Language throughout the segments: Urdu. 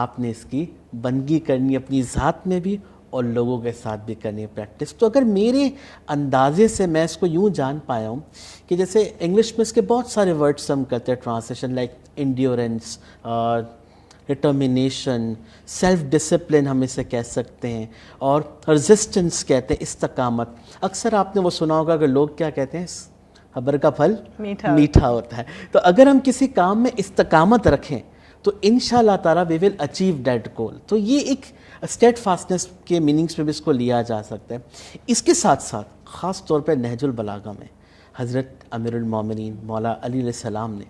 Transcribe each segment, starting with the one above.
آپ نے اس کی بندگی کرنی اپنی ذات میں بھی اور لوگوں کے ساتھ بھی کرنی ہے پریکٹس. تو اگر میرے اندازے سے میں اس کو یوں جان پایا ہوں کہ جیسے انگلش میں اس کے بہت سارے ورڈس ہم کرتے ہیں translation, like endurance, determination, self discipline ہم اسے کہہ سکتے ہیں، اور رزسٹنس کہتے ہیں، استقامت. اکثر آپ نے وہ سنا ہوگا کہ لوگ کیا کہتے ہیں، صبر کا پھل میٹھا ہوتا ہے. تو اگر ہم کسی کام میں استقامت رکھیں تو انشاءاللہ تعالیٰ وی ول اچیو دیٹ گول. تو یہ ایک اسٹیٹ فاسٹنس کے میننگس میں بھی اس کو لیا جا سکتا ہے. اس کے ساتھ ساتھ خاص طور پہ نہج البلاغہ میں حضرت امیر المومنین مولا علی علیہ السلام نے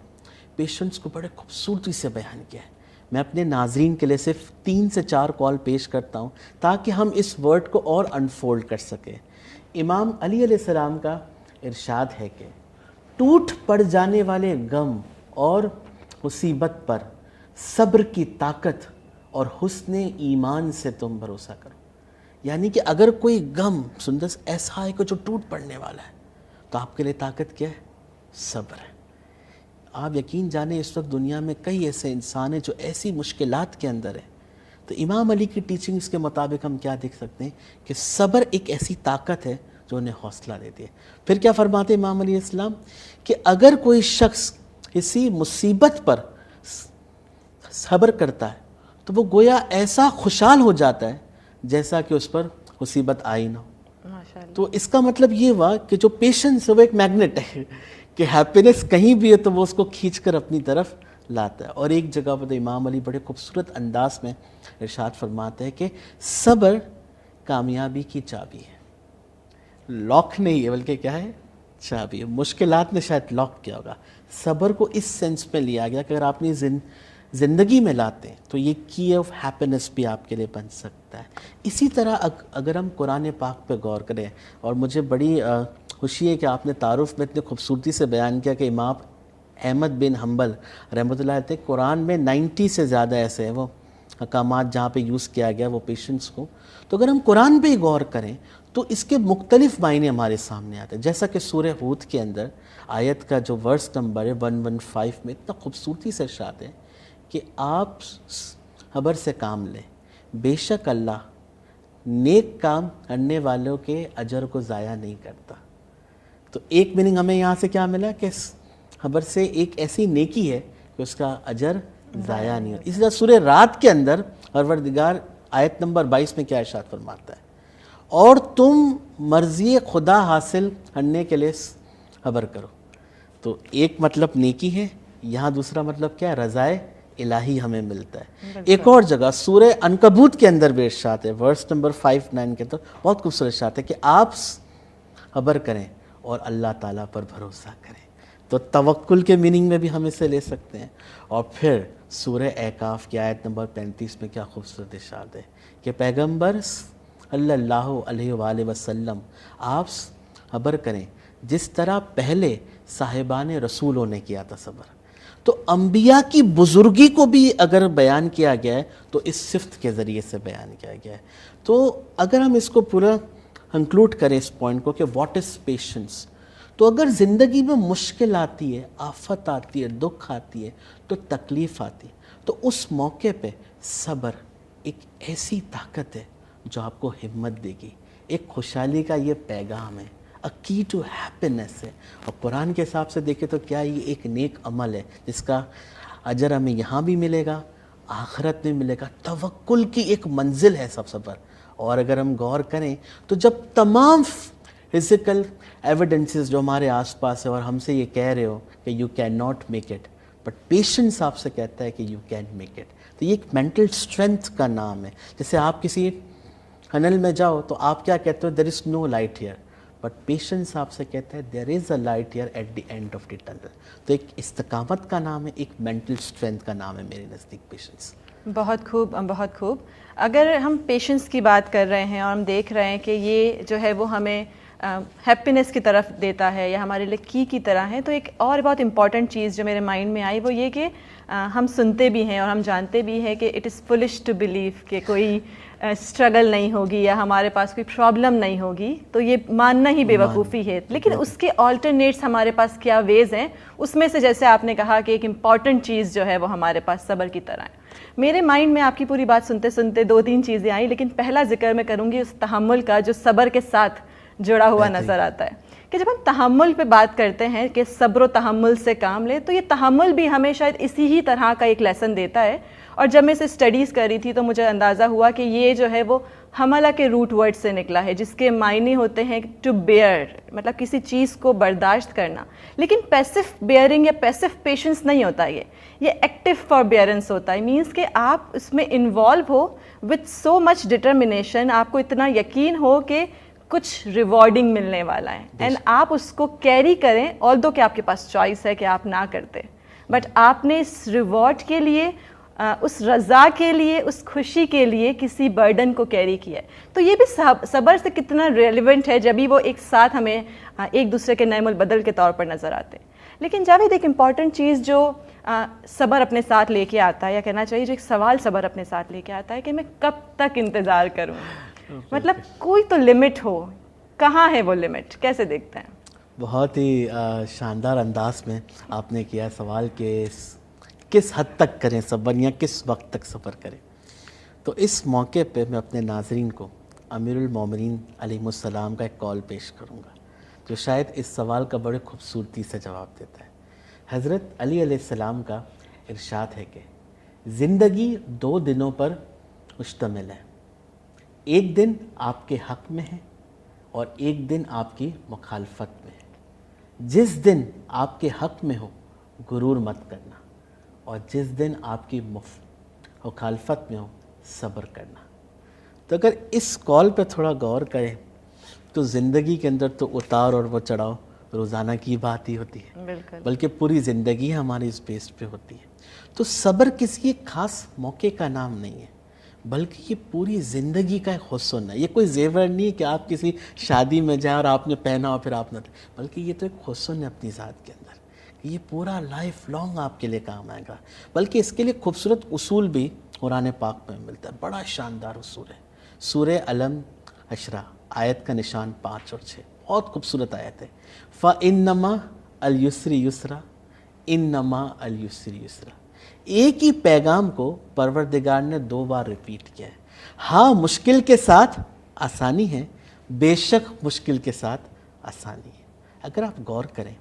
پیشنس کو بڑے خوبصورتی سے بیان کیا ہے. میں اپنے ناظرین کے لیے صرف 3 سے 4 کال پیش کرتا ہوں تاکہ ہم اس ورڈ کو اور انفولڈ کر سکیں. امام علی علیہ السلام کا ارشاد ہے کہ ٹوٹ پڑ جانے والے غم اور مصیبت پر صبر کی طاقت اور حسن ایمان سے تم بھروسہ کرو. یعنی کہ اگر کوئی غم سندس ایسا ہے کہ جو ٹوٹ پڑنے والا ہے تو آپ کے لیے طاقت کیا ہے؟ صبر ہے. آپ یقین جانیں اس وقت دنیا میں کئی ایسے انسان ہیں جو ایسی مشکلات کے اندر ہیں. تو امام علی کی ٹیچنگز کے مطابق ہم کیا دیکھ سکتے ہیں کہ صبر ایک ایسی طاقت ہے جو انہیں حوصلہ دیتی ہے. پھر کیا فرماتے امام علیہ السلام کہ اگر کوئی شخص کسی مصیبت پر صبر کرتا ہے تو وہ گویا ایسا خوشحال ہو جاتا ہے جیسا کہ اس پر مصیبت آئی نہ ہو. تو اس کا مطلب یہ ہوا کہ جو پیشنس ہے وہ ایک میگنیٹ ہے کہ ہیپینس کہیں بھی ہے تو وہ اس کو کھینچ کر اپنی طرف لاتا ہے. اور ایک جگہ پر تو امام علی بڑے خوبصورت انداز میں ارشاد فرماتے ہیں کہ صبر کامیابی کی چابی ہے. لاک نہیں ہے بلکہ کیا ہے؟ چابی ہے. مشکلات نے شاید لاک کیا ہوگا. صبر کو اس سینس میں لیا گیا کہ اگر آپ نے زندگی میں لاتے ہیں تو یہ کی آف ہیپینس بھی آپ کے لیے بن سکتا ہے. اسی طرح اگر ہم قرآن پاک پہ غور کریں، اور مجھے بڑی خوشی ہے کہ آپ نے تعارف میں اتنی خوبصورتی سے بیان کیا کہ امام احمد بن حنبل رحمۃ اللہ علیہ قرآن میں 90 سے زیادہ ایسے ہیں وہ مقامات جہاں پہ یوز کیا گیا وہ پیشنس کو. تو اگر ہم قرآن پہ غور کریں تو اس کے مختلف معنی ہمارے سامنے آتے ہیں. جیسا کہ سورہ ہود کے اندر آیت کا جو ورس نمبر ہے 115 میں اتنا خوبصورتی سے ارشاد ہے کہ آپ صبر سے کام لیں، بے شک اللہ نیک کام کرنے والوں کے اجر کو ضائع نہیں کرتا. تو ایک میننگ ہمیں یہاں سے کیا ملا کہ صبر سے ایک ایسی نیکی ہے کہ اس کا اجر ضائع نہیں ہوتا. اس طرح سورہ رات کے اندر پروردگار آیت نمبر 22 میں کیا ارشاد فرماتا ہے، اور تم مرضی خدا حاصل کرنے کے لیے صبر کرو. تو ایک مطلب نیکی ہے یہاں، دوسرا مطلب کیا ہے؟ رضائے الہی ہمیں ملتا ہے. ایک اور جگہ سورہ عنکبوت کے اندر بھی ارشاد ہے ورس نمبر 59 کے اندر بہت خوبصورت ارشاد ہے کہ آپ صبر کریں اور اللہ تعالیٰ پر بھروسہ کریں. تو توکل کے میننگ میں بھی ہم اسے لے سکتے ہیں. اور پھر سورہ اعقاف کی آیت نمبر 35 میں کیا خوبصورت ارشاد ہے کہ پیغمبر صلی اللہ علیہ وآلہ وسلم آپ صبر کریں جس طرح پہلے صاحبان رسولوں نے کیا تھا صبر. تو انبیاء کی بزرگی کو بھی اگر بیان کیا گیا ہے تو اس صفت کے ذریعے سے بیان کیا گیا ہے. تو اگر ہم اس کو پورا کنکلوڈ کریں اس پوائنٹ کو کہ واٹ از پیشنس، تو اگر زندگی میں مشکل آتی ہے، آفت آتی ہے، دکھ آتی ہے، تو تکلیف آتی ہے، تو اس موقع پہ صبر ایک ایسی طاقت ہے جو آپ کو ہمت دے گی. ایک خوشحالی کا یہ پیغام ہے، a key to happiness ہے. اور قرآن کے حساب سے دیکھیں تو کیا یہ ایک نیک عمل ہے جس کا اجر ہمیں یہاں بھی ملے گا، آخرت میں ملے گا. توکل کی ایک منزل ہے سب صبر. اور اگر ہم غور کریں تو جب تمام فزیکل ایویڈنسز جو ہمارے آس پاس ہے اور ہم سے یہ کہہ رہے ہو کہ you can not make it, but patience آپ سے کہتا ہے کہ یو کین میک اٹ. تو یہ ایک مینٹل اسٹرینتھ کا نام ہے. جیسے آپ کسی ٹنل میں جاؤ تو آپ کیا کہتے ہو؟ There is no light here, but patience آپ سے کہتا ہے there is a light here at the end of the tunnel. تو ایک استقامت کا نام ہے، ایک مینٹل اسٹرینتھ کا نام ہے میرے نزدیک پیشنس. بہت خوب، بہت خوب. اگر ہم پیشنس کی بات کر رہے ہیں اور ہم دیکھ رہے ہیں کہ یہ جو ہے وہ ہمیں ہیپینس کی طرف دیتا ہے یا ہمارے لیے کی طرح ہے. تو ایک اور بہت امپورٹنٹ چیز جو میرے مائنڈ میں آئی وہ یہ کہ ہم سنتے بھی ہیں اور ہم جانتے بھی ہیں کہ it is foolish to believe کہ کوئی اسٹرگل نہیں ہوگی یا ہمارے پاس کوئی پرابلم نہیں ہوگی, تو یہ ماننا ہی بے وقوفی ہے. لیکن اس کے آلٹرنیٹس ہمارے پاس کیا ویز ہیں, اس میں سے جیسے آپ نے کہا کہ ایک امپورٹنٹ چیز جو ہے وہ ہمارے پاس صبر کی طرح ہے. میرے مائنڈ میں آپ کی پوری بات سنتے سنتے 2-3 چیزیں آئیں, لیکن پہلا ذکر میں کروں گی اس تحمل کا جو صبر کے ساتھ جڑا ہوا نظر آتا ہے. کہ جب ہم تحمل پہ بات کرتے ہیں کہ صبر و تحمل سے کام لے, تو یہ تحمل بھی ہمیں شاید اسی ہی طرح کا ایک لیسن دیتا ہے. اور جب میں اسے اسٹڈیز کر رہی تھی تو مجھے اندازہ ہوا کہ یہ جو ہے وہ حملہ کے روٹ ورڈ سے نکلا ہے, جس کے معنی ہوتے ہیں ٹو بیئر, مطلب کسی چیز کو برداشت کرنا. لیکن پیسو بیئرنگ یا پیسو پیشنس نہیں ہوتا, یہ ایکٹیو فاربیئرنس ہوتا ہے. مینس کہ آپ اس میں involve who with so much determination, آپ کو اتنا یقین ہو کہ کچھ ریوارڈنگ ملنے والا ہے, اینڈ آپ اس کو کیری کریں, آلدو کہ آپ کے پاس چوائس ہے کہ آپ نہ کرتے, بٹ آپ نے اس ریوارڈ کے لیے, اس رضا کے لیے, اس خوشی کے لیے کسی برڈن کو کیری کیا ہے. تو یہ بھی صبر سے کتنا ریلیونٹ ہے جبھی وہ ایک ساتھ ہمیں ایک دوسرے کے نعم البدل کے طور پر نظر آتے ہیں. لیکن جاوید ایک امپورٹنٹ چیز جو صبر اپنے ساتھ لے کے آتا ہے, یا کہنا چاہیے جو ایک سوال صبر اپنے ساتھ لے کے آتا ہے کہ میں کب تک انتظار کروں. مطلب کوئی تو لمٹ ہو, کہاں ہے وہ لمٹ, کیسے دیکھتے ہیں؟ بہت ہی شاندار انداز میں آپ نے کیا سوال کہ کس حد تک کریں صبر یا کس وقت تک صبر کریں. تو اس موقع پہ میں اپنے ناظرین کو امیر المومنین علیہ السلام کا ایک کال پیش کروں گا جو شاید اس سوال کا بڑے خوبصورتی سے جواب دیتا ہے. حضرت علی علیہ السلام کا ارشاد ہے کہ زندگی 2 دنوں پر مشتمل ہے, ایک دن آپ کے حق میں ہے اور ایک دن آپ کی مخالفت میں ہے. جس دن آپ کے حق میں ہو غرور مت کرنا, اور جس دن آپ کی مخالفت میں ہو صبر کرنا. تو اگر اس کال پہ تھوڑا غور کریں تو زندگی کے اندر تو اتار اور وہ چڑھاؤ روزانہ کی بات ہی ہوتی ہے, بلکہ پوری زندگی ہماری اس بیس پہ ہوتی ہے. تو صبر کسی ایک خاص موقع کا نام نہیں ہے, بلکہ یہ پوری زندگی کا ایک حسن ہے. یہ کوئی زیور نہیں کہ آپ کسی شادی میں جائیں اور آپ نے پہنا اور پھر آپ نہ, بلکہ یہ تو ایک حسن ہے اپنی ذات کے اندر, یہ پورا لائف لانگ آپ کے لیے کام آئے گا. بلکہ اس کے لیے خوبصورت اصول بھی قرآن پاک میں ملتا ہے, بڑا شاندار اصول ہے. سورہ علم عشرہ آیت کا نشان 5 اور 6, بہت خوبصورت آیت ہے. فَإِنَّمَا الْيُسْرِ يُسْرًا إِنَّمَا الْيُسْرِ يُسْرًا. ایک ہی پیغام کو پروردگار نے 2 بار ریپیٹ کیا ہے. ہاں مشکل کے ساتھ آسانی ہے, بے شک مشکل کے ساتھ آسانی ہے. اگر آپ غور کریں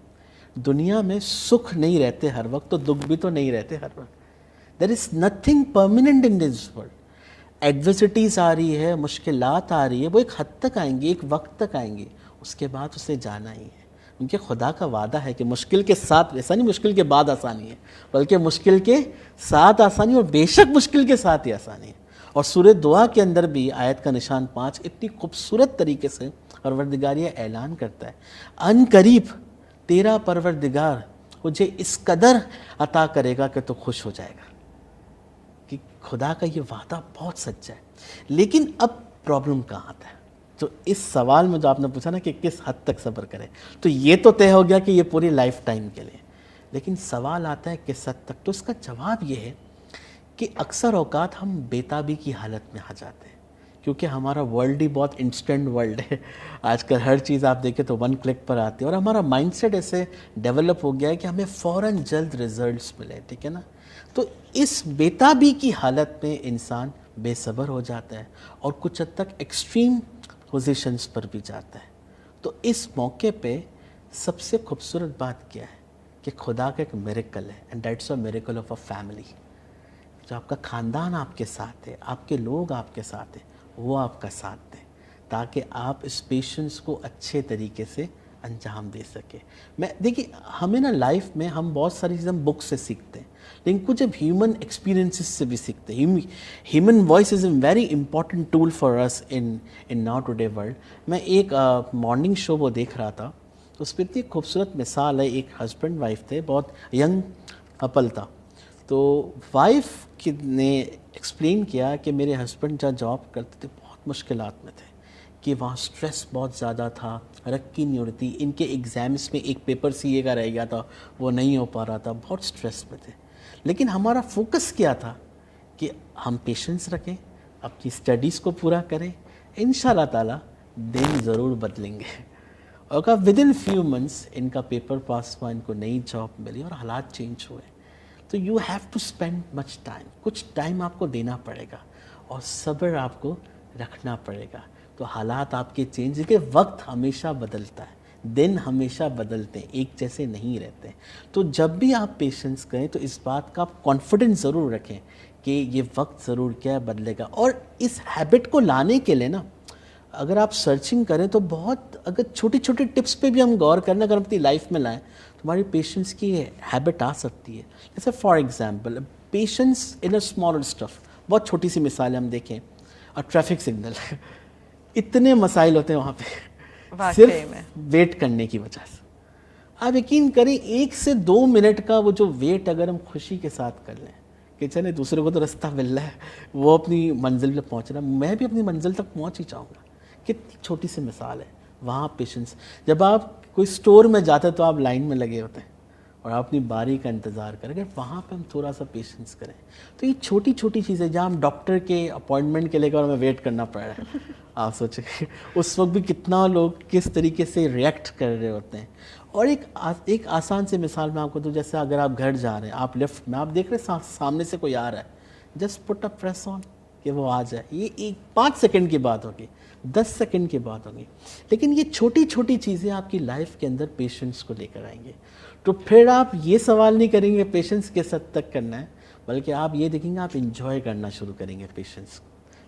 دنیا میں سکھ نہیں رہتے ہر وقت, تو دکھ بھی تو نہیں رہتے ہر وقت. There is nothing permanent in this world. Adversities آ رہی ہے, مشکلات آ رہی ہے, وہ ایک حد تک آئیں گی, ایک وقت تک آئیں گی, اس کے بعد اسے جانا ہی ہے. کیونکہ خدا کا وعدہ ہے کہ مشکل کے ساتھ, ایسا نہیں مشکل کے بعد آسانی ہے, بلکہ مشکل کے ساتھ آسانی, اور بے شک مشکل کے ساتھ ہی آسانی ہے. اور سورہ دعا کے اندر بھی آیت کا نشان 5 اتنی خوبصورت طریقے سے پروردگار یہ اعلان کرتا ہے, ان قریب تیرا پروردگار مجھے اس قدر عطا کرے گا کہ تو خوش ہو جائے گا. کہ خدا کا یہ وعدہ بہت سچا ہے. لیکن اب پرابلم کہاں آتا ہے؟ تو اس سوال میں جو آپ نے پوچھا نا کہ کس حد تک صبر کرے, تو یہ تو طے ہو گیا کہ یہ پوری لائف ٹائم کے لیے. لیکن سوال آتا ہے کس حد تک, تو اس کا جواب یہ ہے کہ اکثر اوقات ہم بےتابی کی حالت میں آ جاتے ہیں, کیونکہ ہمارا ورلڈ ہی بہت انسٹنٹ ورلڈ ہے. آج کل ہر چیز آپ دیکھیں تو 1 کلک پر آتی ہے, اور ہمارا مائنڈ سیٹ ایسے ڈیولپ ہو گیا ہے کہ ہمیں فوراً جلد ریزلٹس ملے, ٹھیک ہے نا. تو اس بےتابی کی حالت میں انسان بے صبر ہو جاتا ہے اور کچھ حد تک ایکسٹریم پوزیشنز پر بھی جاتا ہے. تو اس موقع پہ سب سے خوبصورت بات کیا ہے کہ خدا کا ایک میریکل ہے, and that's a miracle of a family. جو آپ کا خاندان آپ کے ساتھ ہے, آپ کے لوگ آپ کے ساتھ ہیں, وہ آپ کا ساتھ دیں تاکہ آپ اس پیشنس کو اچھے طریقے سے انجام دے سکے. دیکھیے ہمیں نا لائف میں ہم بہت ساری چیزیں بک سے سیکھتے ہیں, لیکن کچھ اب ہیومن ایکسپیرینسز سے بھی سیکھتے ہیں. Human voice is a very important tool for us in now today world. میں ایک مارننگ شو وہ دیکھ رہا تھا, تو اس پہ اتنی خوبصورت مثال ہے. ایک ہسبینڈ وائف تھے, بہت ینگ کپل تھا. تو وائف نے ایکسپلین کیا کہ میرے ہسبینڈ جہاں جاب کرتے تھے بہت مشکلات میں تھے, کہ وہاں سٹریس بہت زیادہ تھا, رکھی نہیں ہو رہی تھی, ان کے ایگزامس میں ایک پیپر CA کا رہ گیا تھا, وہ نہیں ہو پا رہا تھا, بہت سٹریس میں تھے. لیکن ہمارا فوکس کیا تھا کہ ہم پیشنس رکھیں, اپنی اسٹڈیز کو پورا کریں, انشاءاللہ تعالیٰ دن ضرور بدلیں گے. اور کہا ودن فیو منتھس ان کا پیپر پاس ہوا, ان کو نئی جاب ملی اور حالات چینج ہوئے. تو you have to spend much time, کچھ ٹائم آپ کو دینا پڑے گا اور صبر آپ کو رکھنا پڑے گا. تو حالات آپ کے چینج کے, وقت ہمیشہ بدلتا ہے, دن ہمیشہ بدلتے ہیں, ایک جیسے نہیں رہتے ہیں. تو جب بھی آپ پیشنس کریں تو اس بات کا آپ کانفیڈنس ضرور رکھیں کہ یہ وقت ضرور کیا ہے بدلے گا. اور اس ہیبٹ کو لانے کے لیے نا, اگر آپ سرچنگ کریں تو بہت, اگر چھوٹی چھوٹی ٹپس پہ بھی ہم غور کرنا, اگر ہم اپنی لائف میں لائیں تو ہماری پیشنس کی ہیبٹ آ سکتی ہے. جیسے for example patience in a small stuff, بہت چھوٹی سی مثال ہم دیکھیں, اور ٹریفک سگنل اتنے مسائل ہوتے ہیں وہاں پہ صرف ویٹ کرنے کی وجہ سے. آپ یقین کریں 1 سے 2 منٹ کا وہ جو ویٹ اگر ہم خوشی کے ساتھ کر لیں کہ چلے دوسرے کو تو رستہ مل رہا ہے, وہ اپنی منزل پہ پہنچ رہا ہے, میں بھی اپنی منزل تک پہنچ ہی جاؤں گا. کتنی چھوٹی سی مثال ہے. وہاں پیشنس, جب آپ کوئی اسٹور میں جاتے ہیں تو آپ لائن میں لگے ہوتے ہیں اور آپ اپنی باری کا انتظار کریں, اگر وہاں پہ ہم تھوڑا سا پیشنس کریں تو یہ چھوٹی چھوٹی چیزیں, جہاں ہم ڈاکٹر کے اپوائنٹمنٹ کے لے کر ہمیں ویٹ کرنا پڑ رہا ہے, آپ سوچیں اس وقت بھی کتنا لوگ کس طریقے سے ریئیکٹ کر رہے ہوتے ہیں. اور ایک آسان سے مثال میں آپ کو دوں, جیسے اگر آپ گھر جا رہے ہیں, آپ لفٹ میں, آپ دیکھ رہے ہیں سامنے سے کوئی آ رہا ہے, جسٹ پٹ اے پریس آن کہ وہ آ جائے. یہ 5 سیکنڈ کی بات ہوگی, 10 سیکنڈ کی بات ہوگی, لیکن یہ چھوٹی چھوٹی چیزیں آپ کی لائف کے اندر پیشنس کو لے کر آئیں گے. تو پھر آپ یہ سوال نہیں کریں گے پیشنس کس حد تک کرنا ہے, بلکہ آپ یہ دیکھیں گے آپ انجوائے کرنا شروع کریں گے پیشنس کو.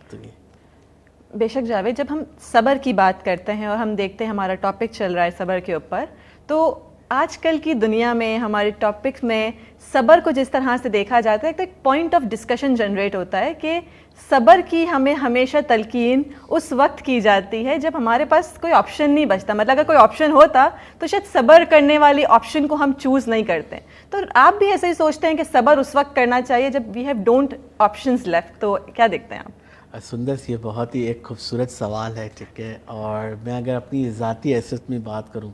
تو یہ بے شک جاوید, جب ہم صبر کی بات کرتے ہیں اور ہم دیکھتے ہیں ہمارا ٹاپک چل رہا ہے صبر کے اوپر, تو آج کل کی دنیا میں ہمارے ٹاپکس میں صبر کو جس طرح سے دیکھا جاتا ہے, تو ایک پوائنٹ آف ڈسکشن جنریٹ ہوتا ہے کہ صبر کی ہمیں ہمیشہ تلقین اس وقت کی جاتی ہے جب ہمارے پاس کوئی آپشن نہیں بچتا. مطلب اگر کوئی آپشن ہوتا تو شاید صبر کرنے والی آپشن کو ہم چوز نہیں کرتے. تو آپ بھی ایسے ہی سوچتے ہیں کہ صبر اس وقت کرنا چاہیے جب we have don't options left, تو کیا دیکھتے ہیں آپ؟ سندر, یہ بہت ہی ایک خوبصورت سوال ہے, ٹھیک ہے. اور میں اگر اپنی ذاتی حیثیت میں بات کروں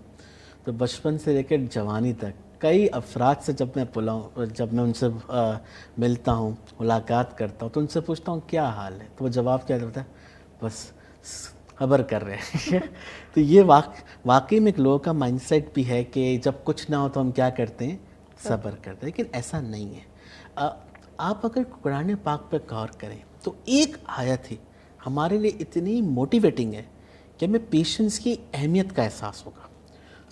تو بچپن سے لے کر جوانی تک کئی افراد سے جب میں ان سے ملتا ہوں, ملاقات کرتا ہوں, تو ان سے پوچھتا ہوں کیا حال ہے, تو وہ جواب کیا دیتا ہے, بس صبر کر رہے ہیں. تو یہ واقعی میں ایک لوگوں کا مائنڈ سیٹ بھی ہے کہ جب کچھ نہ ہو تو ہم کیا کرتے ہیں, صبر کرتے ہیں. لیکن ایسا نہیں ہے. آپ اگر قرآن پاک پہ غور کریں تو ایک آیت ہی ہمارے لیے اتنی موٹیویٹنگ ہے کہ ہمیں پیشنس کی اہمیت کا احساس ہوگا.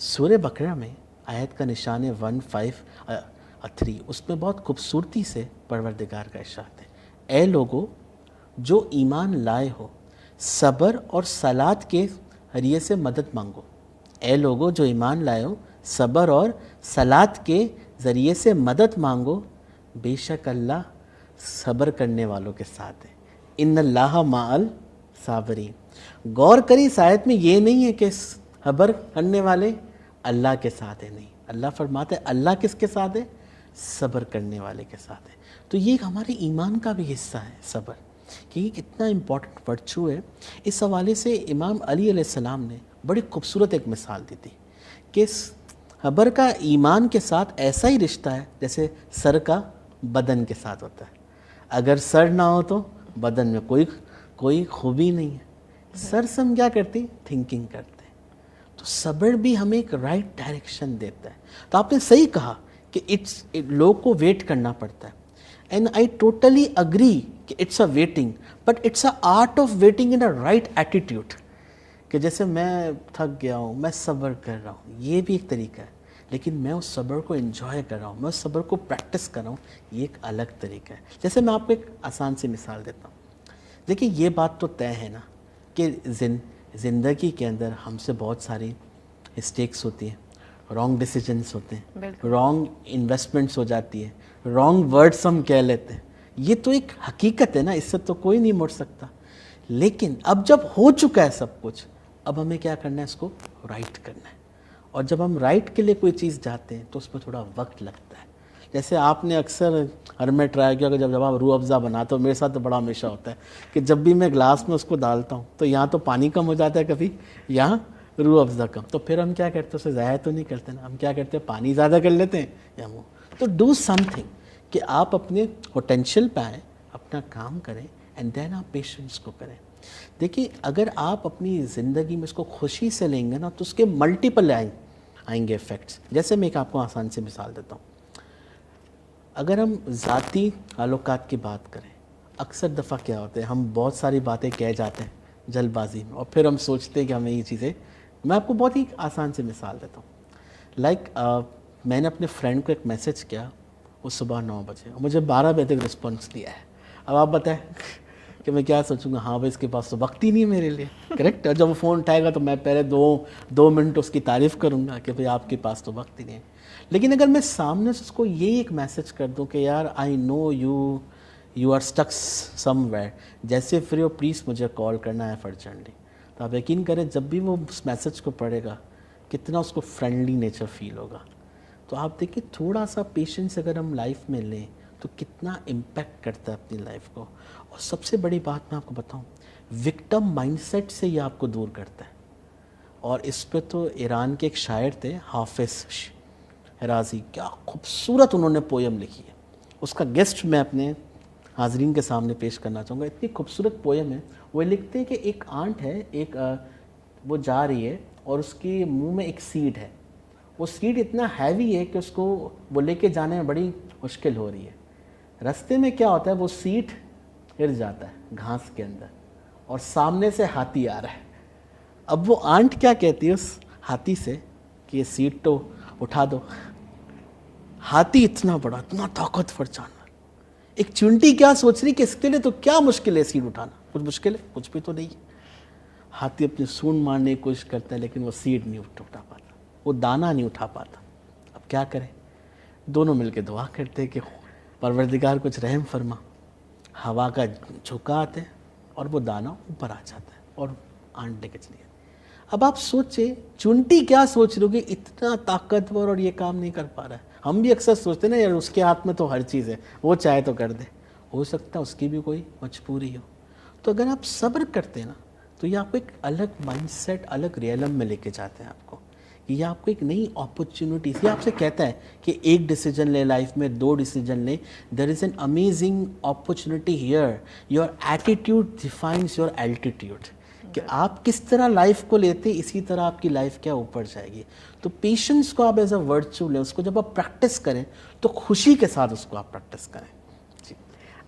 سورہ بقرہ میں آیت کا نشان ہے 153, اس میں بہت خوبصورتی سے پروردگار کا ارشاد ہے, اے لوگو جو ایمان لائے ہو صبر اور صلات کے ذریعے سے مدد مانگو. اے لوگو جو ایمان لائے ہو صبر اور صلات کے ذریعے سے مدد مانگو, بے شک اللہ صبر کرنے والوں کے ساتھ ہے. ان اللہ مع الصابرین. غور کری اس آیت میں یہ نہیں ہے کہ صبر کرنے والے اللہ کے ساتھ ہے, نہیں, اللہ فرماتے ہیں اللہ کس کے ساتھ ہے, صبر کرنے والے کے ساتھ ہے. تو یہ ہمارے ایمان کا بھی حصہ ہے صبر, کہ یہ کتنا امپورٹنٹ ورچو ہے. اس حوالے سے امام علی علیہ السلام نے بڑی خوبصورت ایک مثال دی تھی کہ صبر کا ایمان کے ساتھ ایسا ہی رشتہ ہے جیسے سر کا بدن کے ساتھ ہوتا ہے. اگر سر نہ ہو تو بدن میں کوئی خوبی نہیں ہے. سر سے ہم کیا کرتے ہیں, تھنکنگ کرتے ہیں. تو صبر بھی ہمیں ایک رائٹ ڈائریکشن دیتا ہے. تو آپ نے صحیح کہا کہ لوگ کو ویٹ کرنا پڑتا ہے, اینڈ آئی ٹوٹلی اگری کہ it's a waiting, but it's a art of waiting in a right attitude. کہ جیسے میں تھک گیا ہوں, میں صبر کر رہا ہوں, یہ بھی ایک طریقہ ہے, لیکن میں اس صبر کو انجوائے کر رہا ہوں, میں اس صبر کو پریکٹس کر رہا ہوں, یہ ایک الگ طریقہ ہے. جیسے میں آپ کو ایک آسان سی مثال دیتا ہوں. دیکھیے یہ بات تو طے ہے نا کہ زندگی کے اندر ہم سے بہت ساری مسٹیکس ہوتی ہیں, رانگ ڈیسیجنس ہوتے ہیں, رانگ انویسٹمنٹس ہو جاتی ہے, رانگ ورڈس ہم کہہ لیتے ہیں. یہ تو ایک حقیقت ہے نا, اس سے تو کوئی نہیں مڑ سکتا. لیکن اب جب ہو چکا ہے سب کچھ, اب ہمیں کیا کرنا ہے, اس کو رائٹ کرنا ہے. اور جب ہم رائٹ کے لیے کوئی چیز جاتے ہیں تو اس میں تھوڑا وقت لگتا ہے. جیسے آپ نے اکثر اور میں ٹرائی کیا کہ جب آپ روح افزا بناتے ہو، میرے ساتھ تو بڑا ہمیشہ ہوتا ہے کہ جب بھی میں گلاس میں اس کو ڈالتا ہوں تو یہاں تو پانی کم ہو جاتا ہے، کبھی یہاں روح افزا کم، تو پھر ہم کیا کرتے ہیں، اسے ضائع تو نہیں کرتے نا، ہم کیا کرتے ہیں پانی زیادہ کر لیتے ہیں یا منہ. تو ڈو سم تھنگ کہ آپ اپنے پوٹینشیل پہ آئیں، اپنا کام کریں اینڈ دین آپ پیشنس کو کریں. دیکھیے اگر آپ اپنی زندگی میں اس کو خوشی سے لیں گے نا تو اس کے ملٹیپل آئیں گے افیکٹس. جیسے میں ایک آپ کو آسان سے مثال دیتا ہوں. اگر ہم ذاتی تعلقات کی بات کریں، اکثر دفعہ کیا ہوتا ہے ہم بہت ساری باتیں کہہ جاتے ہیں جلد بازی میں، اور پھر ہم سوچتے ہیں کہ ہمیں یہ چیزیں، میں آپ کو بہت ہی آسان سے مثال دیتا ہوں. لائک میں نے اپنے فرینڈ کو ایک میسج کیا، وہ صبح 9 بجے، اور مجھے 12 بجے تک رسپانس دیا ہے. اب آپ بتائیں کہ میں کیا سوچوں گا، ہاں بھائی اس کے پاس تو وقت ہی نہیں ہے میرے لیے، کریکٹ. اور جب وہ فون اٹھائے گا تو میں پہلے دو منٹ اس کی تعریف کروں گا کہ بھئی آپ کے پاس تو وقت ہی نہیں ہے. لیکن اگر میں سامنے سے اس کو یہی ایک میسج کر دوں کہ یار I know you are stuck somewhere, جیسے فری ہو پلیز مجھے کال کرنا ہے ارجنٹلی، تو آپ یقین کریں جب بھی وہ اس میسج کو پڑھے گا کتنا اس کو فرینڈلی نیچر فیل ہوگا. تو آپ دیکھیں تھوڑا سا پیشنس اگر ہم لائف میں لیں تو کتنا امپیکٹ کرتا ہے اپنی لائف کو. اور سب سے بڑی بات میں آپ کو بتاؤں، وکٹم مائنڈ سیٹ سے یہ آپ کو دور کرتا ہے. اور اس پہ تو ایران کے ایک شاعر تھے حافظ رازی، کیا خوبصورت انہوں نے پویم لکھی ہے. اس کا گیسٹ میں اپنے حاضرین کے سامنے پیش کرنا چاہوں گا. اتنی خوبصورت پویم ہے. وہ لکھتے ہیں کہ ایک آنٹ ہے، وہ جا رہی ہے اور اس کے منہ میں ایک سیڈ ہے. وہ سیڈ اتنا ہیوی ہے کہ اس کو وہ لے کے جانے میں بڑی مشکل ہو رہی ہے. رستے میں کیا ہوتا ہے، وہ سیٹ گر جاتا ہے گھاس کے اندر اور سامنے سے ہاتھی آ رہا ہے. اب وہ آنٹ کیا کہتی ہے اس ہاتھی سے کہ یہ سیٹ تو اٹھا دو. ہاتھی اتنا بڑا، اتنا طاقتور جانور، ایک چونٹی کیا سوچ رہی کہ اس کے لیے تو کیا مشکل ہے سیٹ اٹھانا، کچھ مشکل ہے، کچھ بھی تو نہیں ہے. ہاتھی اپنی سونڈ مارنے کی کوشش کرتا ہے لیکن وہ سیٹ نہیں اٹھا پاتا، وہ دانہ نہیں اٹھا پاتا. اب کیا کریں، دونوں مل کے دعا کرتے کہ پروردگار کچھ رحم فرما. ہوا کا جھونکا آتا ہے اور وہ دانہ اوپر آ جاتا ہے اور آنٹ لے کے چلی جاتی. اب آپ سوچیں چونٹی کیا سوچ رہی ہوگی، اتنا طاقتور اور یہ کام نہیں کر پا رہا ہے. ہم بھی اکثر سوچتے ہیں نا یار اس کے ہاتھ میں تو ہر چیز ہے، وہ چاہے تو کر دے. ہو سکتا ہے اس کی بھی کوئی مجبوری ہو. تو اگر آپ صبر کرتے ہیں نا تو یہ آپ کو ایک الگ مائنڈ سیٹ، الگ ریئلم میں لے کے جاتے ہیں آپ کو. یہ آپ کو ایک نئی اپرچونٹی، یہ آپ سے کہتا ہے کہ ایک ڈیسیجن لے لائف میں، 2 ڈیسیجن لے. There is an amazing opportunity here. Your attitude defines your altitude. کہ آپ کس طرح لائف کو لیتے اسی طرح آپ کی لائف کیا اوپر جائے گی. تو پیشنس کو آپ ایز اے ورچو لیں، اس کو جب آپ پریکٹس کریں تو خوشی کے ساتھ اس کو آپ پریکٹس کریں. جی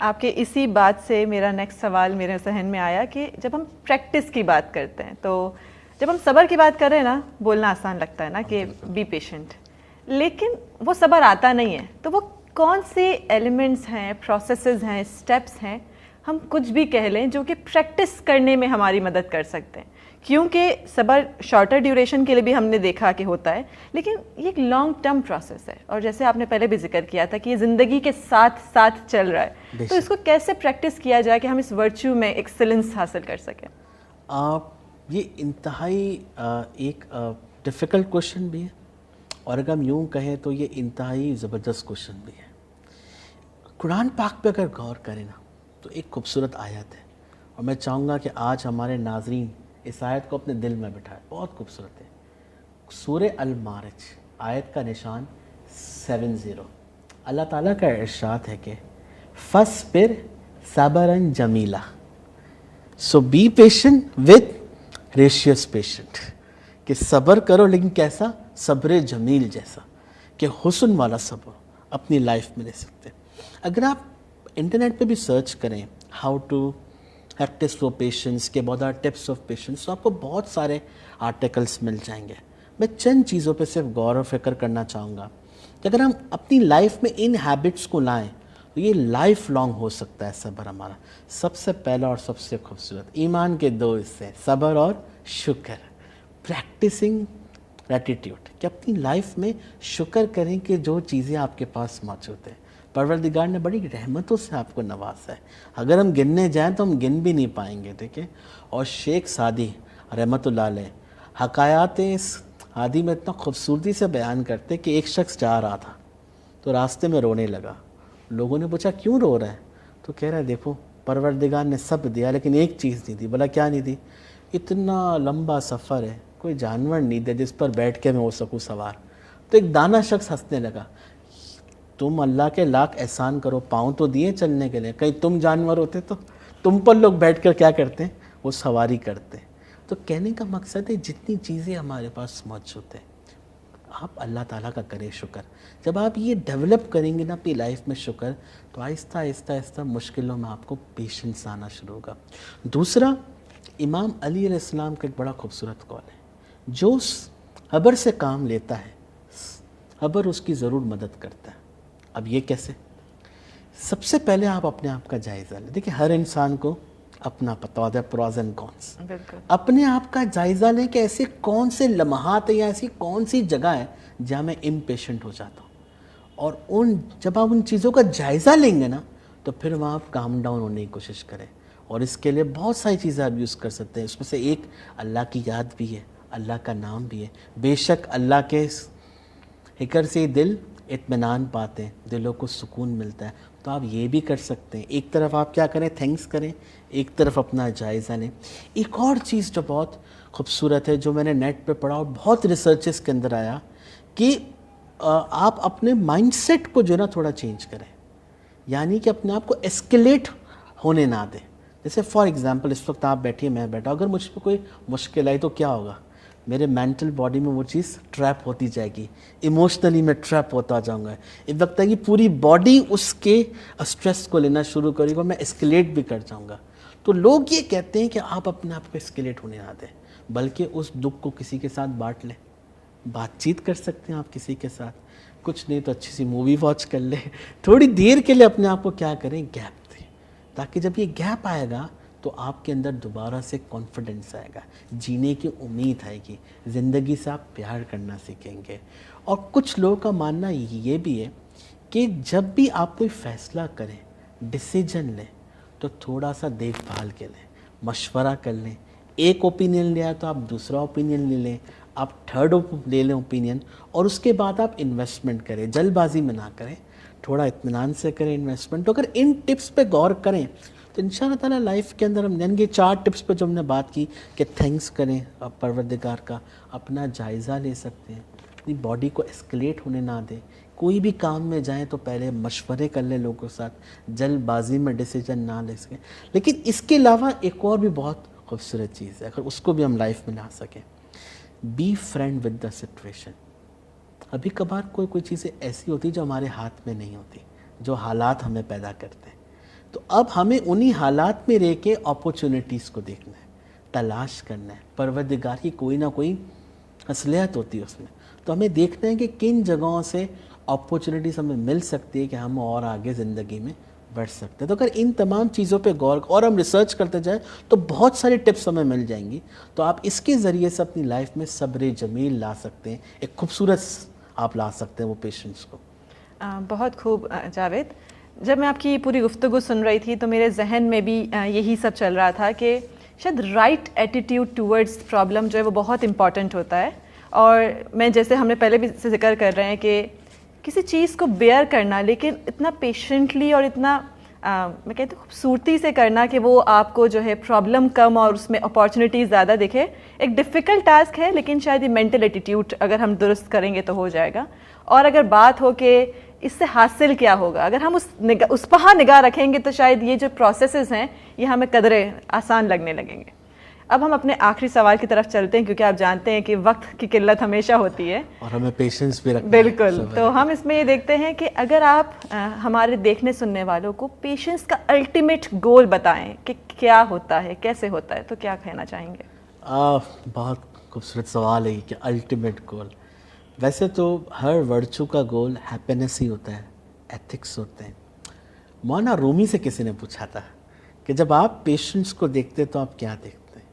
آپ کے اسی بات سے میرا نیکسٹ سوال میرے ذہن میں آیا کہ جب ہم پریکٹس کی بات کرتے ہیں تو جب ہم صبر کی بات کر رہے ہیں نا، بولنا آسان لگتا ہے نا کہ بی پیشنٹ، لیکن وہ صبر آتا نہیں ہے. تو وہ کون سے ایلیمنٹس ہیں، پروسیسز ہیں، اسٹیپس ہیں، ہم کچھ بھی کہہ لیں جو کہ پریکٹس کرنے میں ہماری مدد کر سکتے ہیں؟ کیونکہ صبر شارٹر ڈیوریشن کے لیے بھی ہم نے دیکھا کہ ہوتا ہے، لیکن یہ ایک لانگ ٹرم پروسیس ہے. اور جیسے آپ نے پہلے بھی ذکر کیا تھا کہ یہ زندگی کے ساتھ ساتھ چل رہا ہے. تو اس کو کیسے پریکٹس کیا جائے کہ ہم اس ورچو میں ایکسلنس حاصل کر سکیں؟ یہ انتہائی ایک ڈیفیکلٹ کوشچن بھی ہے، اور اگر ہم یوں کہیں تو یہ انتہائی زبردست کوشچن بھی ہے. قرآن پاک پہ اگر غور کریں نا تو ایک خوبصورت آیت ہے، اور میں چاہوں گا کہ آج ہمارے ناظرین اس آیت کو اپنے دل میں بٹھائے. بہت خوبصورت ہے. سورہ المعارج آیت کا نشان 70. اللہ تعالیٰ کا ارشاد ہے کہ فَاصْبِرْ صَبْرًا جَمِيلًا. سو بی پیشنٹ ود ریشیس پیشنٹ، کہ صبر کرو لیکن کیسا؟ صبر جمیل جیسا، کہ حسن والا صبر اپنی لائف میں لے سکتے ہیں. اگر آپ انٹرنیٹ پہ بھی سرچ کریں how to practice for patience کے بہت سارے ٹپس آف پیشنس، تو آپ کو بہت سارے آرٹیکلس مل جائیں گے. میں چند چیزوں پہ صرف غور و فکر کرنا چاہوں گا کہ اگر ہم اپنی لائف میں ان ہیبٹس کو لائیں تو یہ لائف لانگ ہو سکتا ہے صبر ہمارا. سب سے پہلا اور سب سے خوبصورت ایمان کے 2 حصے، صبر اور شکر. پریکٹسنگ گریٹیٹیوڈ، کہ اپنی لائف میں شکر کریں کہ جو چیزیں آپ کے پاس موجود ہیں. پروردگار نے بڑی رحمتوں سے آپ کو نوازا ہے. اگر ہم گننے جائیں تو ہم گن بھی نہیں پائیں گے. ٹھیک ہے. اور شیخ سعدی رحمۃ اللہ علیہ حکایات اس ہادی میں اتنا خوبصورتی سے بیان کرتے کہ ایک شخص جا رہا تھا تو راستے میں رونے لگا. لوگوں نے پوچھا کیوں رو رہا ہے؟ تو کہہ رہا ہے دیکھو پروردگار نے سب دیا لیکن ایک چیز نہیں دی. بولا کیا نہیں دی؟ اتنا لمبا سفر ہے, کوئی جانور نہیں دیا جس پر بیٹھ کے میں ہو سکوں سوار. تو ایک دانا شخص ہنسنے لگا. تم اللہ کے لاکھ احسان کرو, پاؤں تو دیے چلنے کے لیے, کہیں تم جانور ہوتے تو تم پر لوگ بیٹھ کر کیا کرتے ہیں؟ وہ سواری کرتے ہیں. تو کہنے کا مقصد ہے جتنی چیزیں ہمارے پاس موجود ہیں آپ اللہ تعالیٰ کا کریں شکر. جب آپ یہ ڈیولپ کریں گے نا اپنی لائف میں شکر, تو آہستہ آہستہ آہستہ مشکلوں میں آپ کو پیشنس آنا شروع ہوگا. دوسرا, امام علی علیہ السلام کا ایک بڑا خوبصورت قول ہے, جو صبر سے کام لیتا ہے صبر اس کی ضرور مدد کرتا ہے. اب یہ کیسے؟ سب سے پہلے آپ اپنے آپ کا جائزہ لیں. دیکھیں ہر انسان کو اپنا پتہ ہوتا ہے پروز اینڈ کونس. اپنے آپ کا جائزہ لیں کہ ایسے کون سے لمحات ہیں یا ایسی کون سی جگہ ہے جہاں میں امپیشنٹ ہو جاتا ہوں, اور جب آپ ان چیزوں کا جائزہ لیں گے نا تو پھر وہاں آپ کام ڈاؤن ہونے کی کوشش کریں. اور اس کے لیے بہت ساری چیزیں آپ یوز کر سکتے ہیں. اس میں سے ایک اللہ کی یاد بھی ہے, اللہ کا نام بھی ہے. بے شک اللہ کے ذکر سے دل اطمینان پاتے ہیں, دلوں کو سکون ملتا ہے. تو آپ یہ بھی کر سکتے ہیں. ایک طرف آپ کیا کریں؟ تھینکس کریں, ایک طرف اپنا جائزہ لیں. ایک اور چیز جو بہت خوبصورت ہے, جو میں نے نیٹ پہ پڑھا اور بہت ریسرچز کے اندر آیا, کہ آپ اپنے مائنڈ سیٹ کو جو ہے نا تھوڑا چینج کریں. یعنی کہ اپنے آپ کو ایسکیلیٹ ہونے نہ دیں. جیسے فار ایگزامپل اس وقت آپ بیٹھیے, میں بیٹھا, اگر مجھ پہ کوئی مشکل آئی تو کیا ہوگا؟ میرے مینٹل باڈی میں وہ چیز ٹریپ ہوتی جائے گی, ایموشنلی میں ٹریپ ہوتا جاؤں گا. ایک وقت ہے کہ پوری باڈی اس کے اسٹریس کو لینا شروع کرے گا, میں اسکیلیٹ بھی کر جاؤں گا. تو لوگ یہ کہتے ہیں کہ آپ اپنے آپ کو اسکیلیٹ ہونے نہ دیں, بلکہ اس دکھ کو کسی کے ساتھ بانٹ لیں. بات چیت کر سکتے ہیں آپ کسی کے ساتھ, کچھ نہیں تو اچھی سی مووی واچ کر لیں. تھوڑی دیر کے لیے اپنے آپ کو کیا کریں؟ گیپ دیں, تاکہ جب یہ گیپ آئے گا تو آپ کے اندر دوبارہ سے کانفیڈنس آئے گا, جینے کی امید آئے گی, زندگی سے آپ پیار کرنا سیکھیں گے. اور کچھ لوگوں کا ماننا یہ بھی ہے کہ جب بھی آپ کوئی فیصلہ کریں, ڈیسیجن لیں, تو تھوڑا سا دیکھ بھال کے لیں, مشورہ کر لیں. ایک اوپینین لیا تو آپ دوسرا اوپینین لے لیں, آپ تھرڈ لے لیں اوپینین, اور اس کے بعد آپ انویسٹمنٹ کریں. جلد بازی میں نہ کریں, تھوڑا اطمینان سے کریں انویسٹمنٹ. تو اگر ان ٹپس پہ غور کریں تو انشاءاللہ تعالیٰ لائف کے اندر ہم یہ 4 ٹپس پہ جو ہم نے بات کی کہ تھینکس کریں پروردگار کا, اپنا جائزہ لے سکتے ہیں, اپنی باڈی کو اسکلیٹ ہونے نہ دیں. کوئی بھی کام میں جائیں تو پہلے مشورے کر لیں لوگوں کے ساتھ, جلد بازی میں ڈیسیجن نہ لے سکیں. لیکن اس کے علاوہ ایک اور بھی بہت خوبصورت چیز ہے, اگر اس کو بھی ہم لائف میں لا سکیں, be friend with the situation. ابھی کبھار کوئی چیزیں ایسی ہوتی جو ہمارے ہاتھ میں نہیں ہوتی, جو حالات ہمیں پیدا کرتے ہیں. تو اب ہمیں انہی حالات میں رہ کے اپورچونیٹیز کو دیکھنا ہے, تلاش کرنا ہے. پروردگار کی کوئی نہ کوئی اصلیت ہوتی ہے اس میں, تو ہمیں دیکھنا ہے کہ کن جگہوں سے اپورچونیٹیز ہمیں مل سکتی ہے کہ ہم اور آگے زندگی میں بڑھ سکتے ہیں. تو اگر ان تمام چیزوں پہ غور اور ہم ریسرچ کرتے جائیں تو بہت ساری ٹپس ہمیں مل جائیں گی. تو آپ اس کے ذریعے سے اپنی لائف میں صبر جمیل لا سکتے ہیں, ایک خوبصورت آپ لا سکتے ہیں وہ پیشنس کو. بہت خوب جاوید. جب میں آپ کی پوری گفتگو سن رہی تھی تو میرے ذہن میں بھی یہی سب چل رہا تھا کہ شاید رائٹ ایٹیٹیوڈ ٹورڈز پرابلم جو ہے وہ بہت امپورٹنٹ ہوتا ہے. اور میں جیسے ہم نے پہلے بھی سے ذکر کر رہے ہیں کہ کسی چیز کو بیئر کرنا, لیکن اتنا پیشنٹلی اور اتنا میں کہتی ہوں خوبصورتی سے کرنا کہ وہ آپ کو جو ہے پرابلم کم اور اس میں اپارچونیٹیز زیادہ دکھے, ایک ڈیفیکلٹ ٹاسک ہے. لیکن شاید یہ مینٹل ایٹیٹیوڈ اگر ہم درست کریں گے تو ہو جائے گا. اور اگر بات ہو کہ اس سے حاصل کیا ہوگا, اگر ہم اس پہاں نگاہ رکھیں گے تو شاید یہ جو پروسیسز ہیں یہ ہمیں قدرے آسان لگنے لگیں گے. اب ہم اپنے آخری سوال کی طرف چلتے ہیں, کیونکہ آپ جانتے ہیں کہ وقت کی قلت ہمیشہ ہوتی ہے اور ہمیں پیشنس بھی رکھنا ہے. بالکل. تو ہم اس میں یہ دیکھتے ہیں کہ اگر آپ ہمارے دیکھنے سننے والوں کو پیشنس کا الٹیمیٹ گول بتائیں کہ کیا ہوتا ہے, کیسے ہوتا ہے, تو کیا کہنا چاہیں گے؟ بہت خوبصورت سوال ہے کہ الٹیمیٹ گول. ویسے تو ہر ورچو کا گول ہیپینس ہی ہوتا ہے, ایتھکس ہوتے ہیں. مولانا رومی سے کسی نے پوچھا تھا کہ جب آپ پیشنس کو دیکھتے تو آپ کیا دیکھتے ہیں,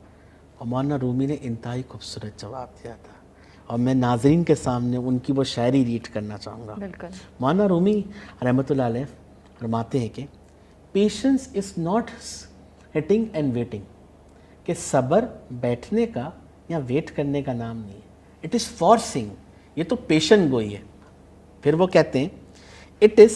اور مولانا رومی نے انتہائی خوبصورت جواب دیا تھا, اور میں ناظرین کے سامنے ان کی وہ شاعری ریڈ کرنا چاہوں گا. بالکل. مولانا رومی رحمۃ اللہ علیہ فرماتے ہیں کہ patience is not sitting and waiting, کہ صبر بیٹھنے کا یا ویٹ کرنے کا نام نہیں ہے. اٹ از فورسنگ, یہ تو پیشن گوئی ہے. پھر وہ کہتے ہیں اٹ از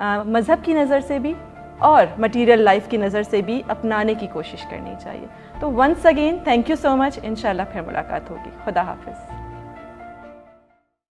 مذہب کی نظر سے بھی اور مٹیریل لائف کی نظر سے بھی اپنانے کی کوشش کرنی چاہیے. تو once again thank you so much. انشاءاللہ پھر ملاقات ہوگی. خدا حافظ.